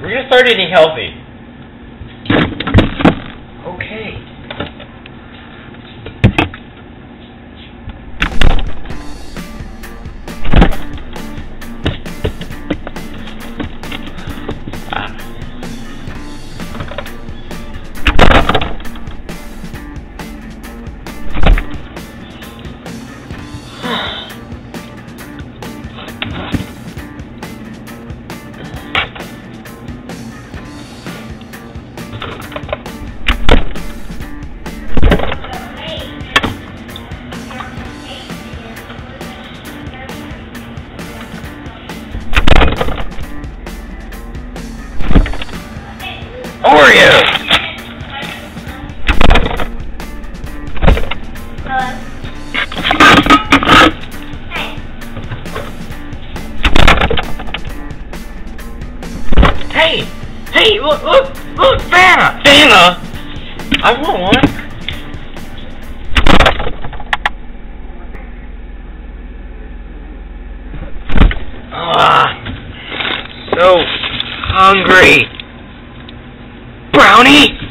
We're gonna start eating healthy. Okay. Oreo! Hey! Hey, look, Vanna! Vanna! I want one. So hungry. Brownie?